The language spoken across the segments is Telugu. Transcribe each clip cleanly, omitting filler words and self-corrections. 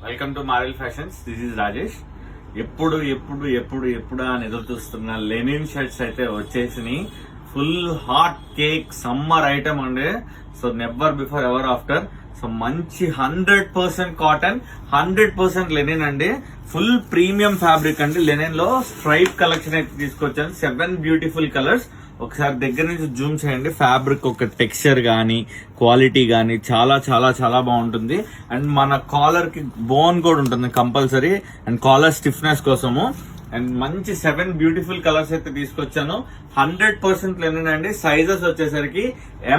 వెల్కమ్ టు మారెల్ ఫ్యాషన్స్. This is Rajesh. ఎప్పుడు అని ఎదురు చూస్తున్న లెనిన్ షర్ట్స్ అయితే వచ్చేసినాయి. Full hot cake summer item అండి. So never before ever after. So మంచి 100% కాటన్, 100% లెనిన్ అండి. ఫుల్ ప్రీమియం ఫ్యాబ్రిక్ అండి. లెనిన్ లో స్ట్రైప్ కలెక్షన్ అయితే తీసుకొచ్చాను. 7 బ్యూటిఫుల్ కలర్స్. ఒకసారి దగ్గర నుంచి జూమ్ చేయండి. ఫ్యాబ్రిక్ ఒక టెక్స్చర్ గానీ క్వాలిటీ గానీ చాలా చాలా చాలా బాగుంటుంది. అండ్ మన కాలర్ కి బోన్ కూడా ఉంటుంది కంపల్సరీ, అండ్ కాలర్ స్టిఫ్నెస్ కోసము. అండ్ మంచి 7 బ్యూటిఫుల్ కలర్స్ అయితే తీసుకొచ్చాను. 100% లెనిన్ అండి. సైజెస్ వచ్చేసరికి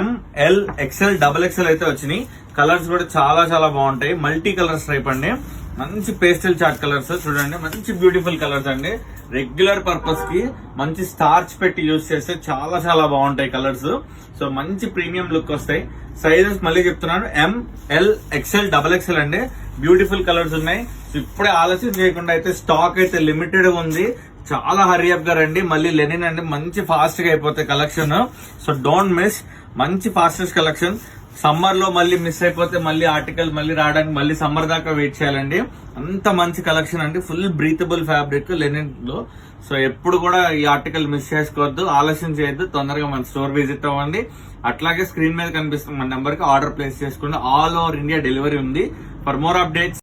ML XL XXL అయితే వచ్చినాయి. కలర్స్ కూడా చాలా చాలా బాగుంటాయి. మల్టీ కలర్ స్ట్రైప్ అండి. మంచి పేస్టల్ చాట్ కలర్స్ చూడండి. మంచి బ్యూటిఫుల్ కలర్స్ అండి. రెగ్యులర్ పర్పస్ కి మంచి స్టార్చ్ పెట్టి యూజ్ చేస్తే చాలా చాలా బాగుంటాయి కలర్స్. సో మంచి ప్రీమియం లుక్ వస్తాయి. సైజెస్ మళ్ళీ చెప్తున్నాను, ML XL XXL అండి. బ్యూటిఫుల్ కలర్స్ ఉన్నాయి. ఇప్పుడే ఆలస్యం చేయకుండా అయితే స్టాక్ అయితే లిమిటెడ్ ఉంది. చాలా హరియప్ గా రండి. మళ్ళీ లెనిన్ అండి మంచి ఫాస్ట్ గా అయిపోతాయి కలెక్షన్. So don't miss. మంచి ఫాస్టెస్ట్ కలెక్షన్. సమ్మర్ లో మళ్ళీ మిస్ అయిపోతే మళ్ళీ ఆర్టికల్ మళ్ళీ రావడానికి మళ్ళీ సమ్మర్ దాకా వెయిట్ చేయాలండి. అంత మంచి కలెక్షన్ అండి. ఫుల్ బ్రీతబుల్ ఫ్యాబ్రిక్ లెనిన్ లో. సో ఎప్పుడు కూడా ఈ ఆర్టికల్ మిస్ చేసుకోవద్దు, ఆలస్యం చేయొద్దు. తొందరగా మన స్టోర్ విజిట్ అవ్వండి. అట్లాగే స్క్రీన్ మీద కనిపిస్తున్న మన నెంబర్ కి ఆర్డర్ ప్లేస్ చేసుకోండి. ఆల్ ఓవర్ ఇండియా డెలివరీ ఉంది. For more updates